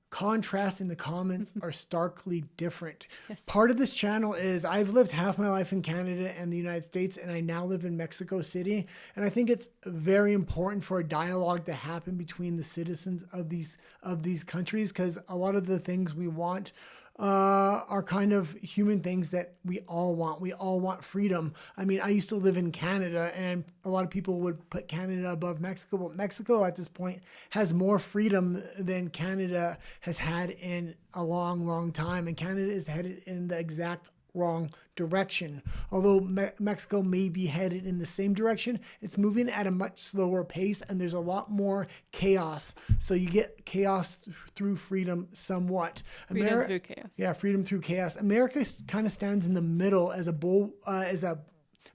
S1: contrast in the comments are starkly different.
S2: Yes.
S1: Part of this channel is I've lived half my life in Canada and the United States, and I now live in Mexico City. And I think it's very important for a dialogue to happen between the citizens of these countries, because a lot of the things we want are kind of human things that we all want. We all want freedom. I mean, I used to live in Canada, and a lot of people would put Canada above Mexico, but Mexico at this point has more freedom than Canada has had in a long, long time. And Canada is headed in the exact wrong direction. Although Mexico may be headed in the same direction, it's moving at a much slower pace, and there's a lot more chaos. So you get chaos through freedom somewhat.
S2: Freedom through chaos.
S1: Yeah, freedom through chaos. America kind of stands in the middle as a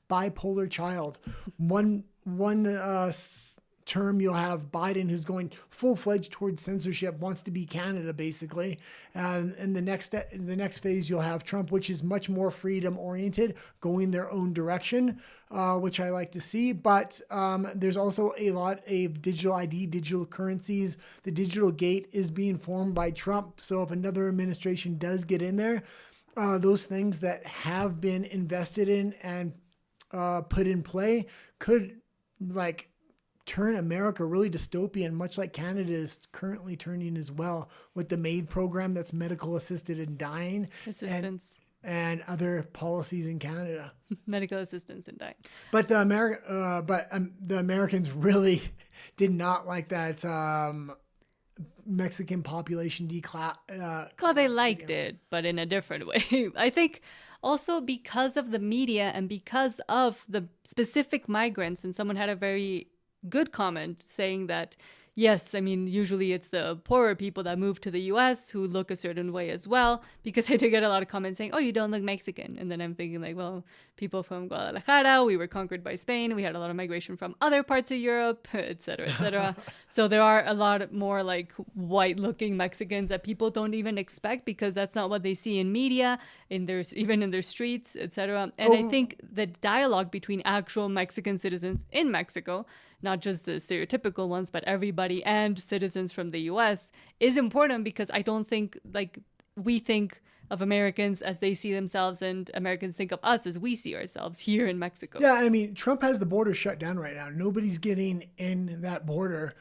S1: bipolar child. One term you'll have Biden, who's going full-fledged towards censorship, wants to be Canada basically, and in the next phase you'll have Trump, which is much more freedom oriented, going their own direction, which I like to see. But there's also a lot of digital ID, digital currencies. The digital gate is being formed by Trump, so if another administration does get in there, those things that have been invested in and put in play could turn America really dystopian, much like Canada is currently turning as well, with the MAID program that's medical assisted in dying
S2: Assistance.
S1: and other policies in Canada.
S2: Medical assistance in dying.
S1: But the Americans really did not like that Mexican population
S2: Well, they liked it, but in a different way. I think also because of the media and because of the specific migrants, and someone had a very good comment saying that, yes, I mean, usually it's the poorer people that move to the US who look a certain way as well, because I did get a lot of comments saying, oh, you don't look Mexican. And then I'm thinking like, well, people from Guadalajara, we were conquered by Spain. We had a lot of migration from other parts of Europe, et cetera, et cetera. So there are a lot more like white looking Mexicans that people don't even expect, because that's not what they see in media, even in their streets, et cetera. And I think the dialogue between actual Mexican citizens in Mexico, not just the stereotypical ones, but everybody and citizens from the US, is important, because I don't think we think of Americans as they see themselves, and Americans think of us as we see ourselves here in Mexico.
S1: Yeah, I mean, Trump has the border shut down right now. Nobody's getting in that border.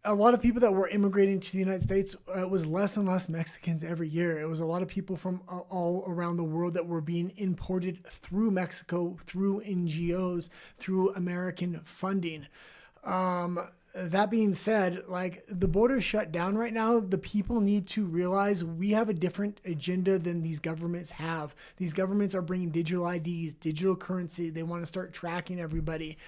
S1: A lot of people that were immigrating to the United States, it was less and less Mexicans every year. It was a lot of people from all around the world that were being imported through Mexico, through NGOs, through American funding. That being said, the border is shut down right now. The people need to realize we have a different agenda than these governments have. These governments are bringing digital IDs, digital currency. They want to start tracking everybody.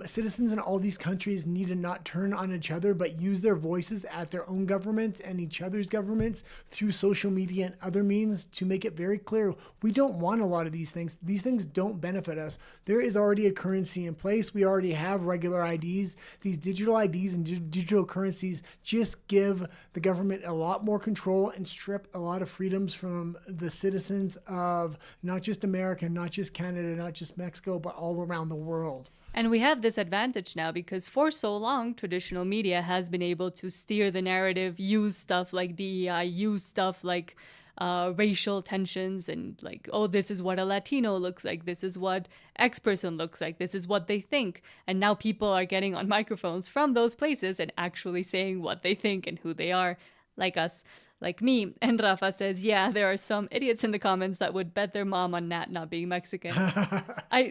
S1: Citizens in all these countries need to not turn on each other, but use their voices at their own governments and each other's governments through social media and other means to make it very clear we don't want a lot of these things. These things don't benefit us. There is already a currency in place. We already have regular IDs. These digital IDs and digital currencies just give the government a lot more control and strip a lot of freedoms from the citizens of not just America, not just Canada, not just Mexico, but all around the world.
S2: And we have this advantage now because for so long, traditional media has been able to steer the narrative, use stuff like DEI, use stuff like racial tensions and like, oh, this is what a Latino looks like. This is what X person looks like. This is what they think. And now people are getting on microphones from those places and actually saying what they think and who they are, like us. Like me. And Rafa says, yeah, there are some idiots in the comments that would bet their mom on Nat not being Mexican.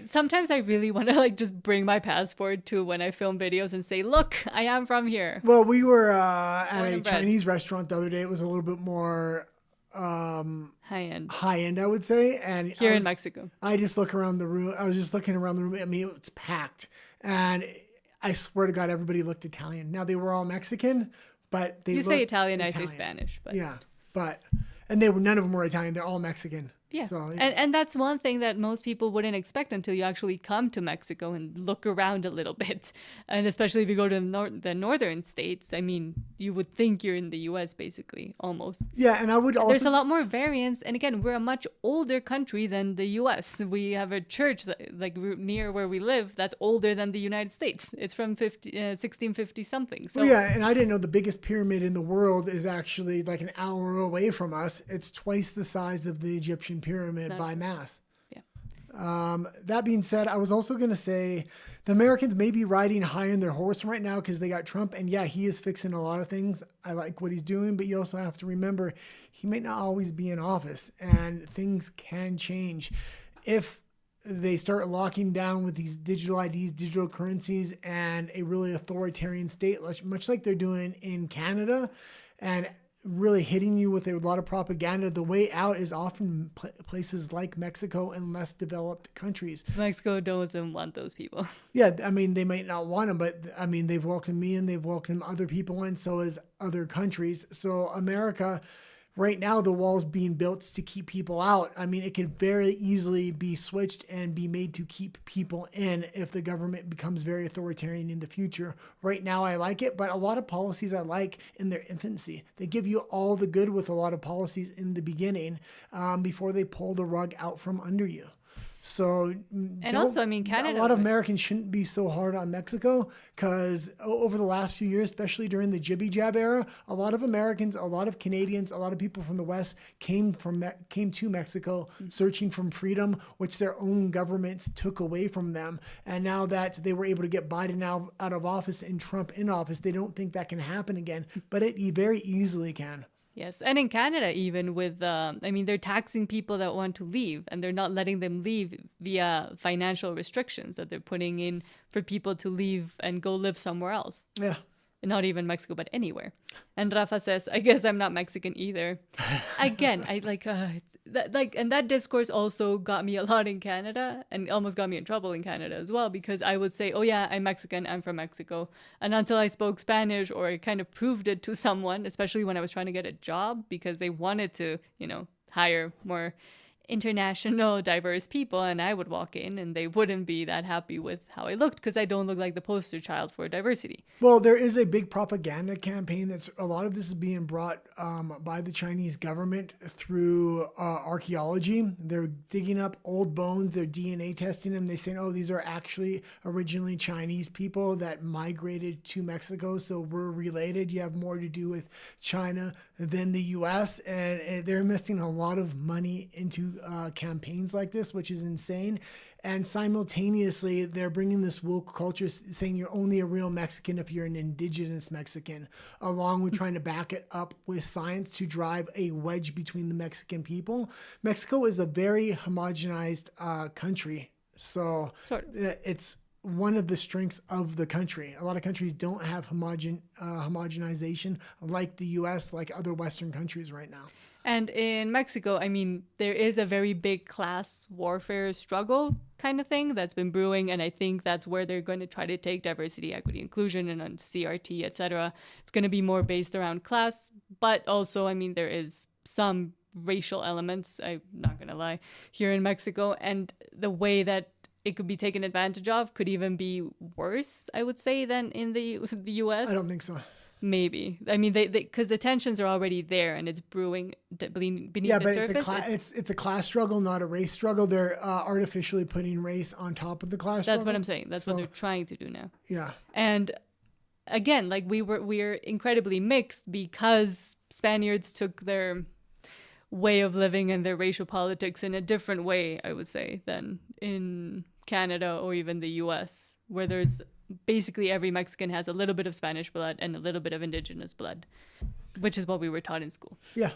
S2: Sometimes I really want to just bring my passport to when I film videos and say, look, I am from here.
S1: Well, we were at a Chinese restaurant the other day. It was a little bit more high end, I would say. And
S2: here in Mexico,
S1: I just look around the room. I was just looking around the room. I mean, it's packed. And I swear to God, everybody looked Italian. Now they were all Mexican. But they
S2: say Italian, I say Spanish. But
S1: yeah, and none of them were Italian. They're all Mexican.
S2: Yeah.
S1: So,
S2: And that's one thing that most people wouldn't expect until you actually come to Mexico and look around a little bit. And especially if you go to the northern states, I mean, you would think you're in the US basically, almost.
S1: yeah, and I would also
S2: There's a lot more variance. And again, we're a much older country than the US. We have a church like near where we live that's older than the United States. It's from 1650 something. So
S1: yeah, and I didn't know the biggest pyramid in the world is actually like an hour away from us. It's twice the size of the Egyptian pyramid by mass.
S2: Yeah.
S1: That being said, I was also going to say the Americans may be riding high on their horse right now because they got Trump. And yeah, he is fixing a lot of things. I like what he's doing, but you also have to remember he may not always be in office and things can change. If they start locking down with these digital IDs, digital currencies, and a really authoritarian state, much like they're doing in Canada, and really hitting you with a lot of propaganda, the way out is often places like Mexico and less developed countries.
S2: Mexico doesn't want those people.
S1: Yeah, I mean, they might not want them, but I mean, they've welcomed me and they've welcomed other people in, so as other countries. So America, right now, the wall's being built to keep people out. I mean, it could very easily be switched and be made to keep people in if the government becomes very authoritarian in the future. Right now, I like it, but a lot of policies I like in their infancy. They give you all the good with a lot of policies in the beginning before they pull the rug out from under you. So,
S2: and also, I mean, Canada,
S1: a lot of Americans shouldn't be so hard on Mexico because over the last few years, especially during the jibby jab era, a lot of Americans, a lot of Canadians, a lot of people from the West came to Mexico searching for freedom, which their own governments took away from them. And now that they were able to get Biden out of office and Trump in office, they don't think that can happen again, but it very easily can.
S2: Yes. And in Canada, even with, I mean, they're taxing people that want to leave and they're not letting them leave via financial restrictions that they're putting in for people to leave and go live somewhere else.
S1: Yeah.
S2: Not even Mexico, but anywhere. And Rafa says, I guess I'm not Mexican either. Again, I and that discourse also got me a lot in Canada and almost got me in trouble in Canada as well, because I would say, oh yeah, I'm Mexican, I'm from Mexico. And until I spoke Spanish or I kind of proved it to someone, especially when I was trying to get a job because they wanted to, hire more international diverse people, and I would walk in and they wouldn't be that happy with how I looked because I don't look like the poster child for diversity.
S1: Well, there is a big propaganda campaign that's a lot of this is being brought by the Chinese government through archaeology. They're digging up old bones, they're DNA testing them. They say, oh, these are actually originally Chinese people that migrated to Mexico, so we're related. You have more to do with China than the U.S., and they're investing a lot of money into campaigns like this, which is insane. And simultaneously, they're bringing this woke culture saying you're only a real Mexican if you're an indigenous Mexican, along with trying to back it up with science to drive a wedge between the Mexican people. Mexico is a very homogenized country. So it's one of the strengths of the country. A lot of countries don't have homogenization like the U.S., like other Western countries right now.
S2: And in Mexico, I mean, there is a very big class warfare struggle kind of thing that's been brewing. And I think that's where they're going to try to take diversity, equity, inclusion, and on CRT, etc. It's going to be more based around class. But also, I mean, there is some racial elements, I'm not going to lie, here in Mexico. And the way that it could be taken advantage of could even be worse, I would say, than in the U.S.
S1: I don't think so.
S2: Maybe. I mean, they because the tensions are already there and it's brewing beneath the surface.
S1: It's a class struggle, not a race struggle. They're artificially putting race on top of the class struggle.
S2: That's what I'm saying. That's what they're trying to do now.
S1: Yeah.
S2: And again, like we're incredibly mixed because Spaniards took their way of living and their racial politics in a different way, I would say, than in Canada or even the US, where there's basically every Mexican has a little bit of Spanish blood and a little bit of indigenous blood, which is what we were taught in school.
S1: Yeah.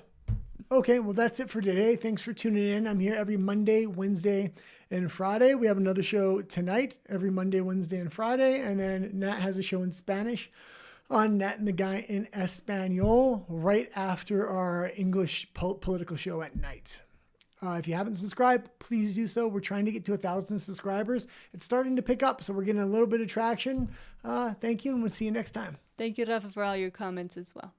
S1: Okay, well, that's it for today. Thanks for tuning in. I'm here every Monday, Wednesday, and Friday. We have another show tonight, every Monday, Wednesday, and Friday. And then Nat has a show in Spanish on Nat and the Guy in Espanol right after our English political show at night. If you haven't subscribed, please do so. We're trying to get to 1,000 subscribers. It's starting to pick up, so we're getting a little bit of traction. Thank you, and we'll see you next time.
S2: Thank you, Rafa, for all your comments as well.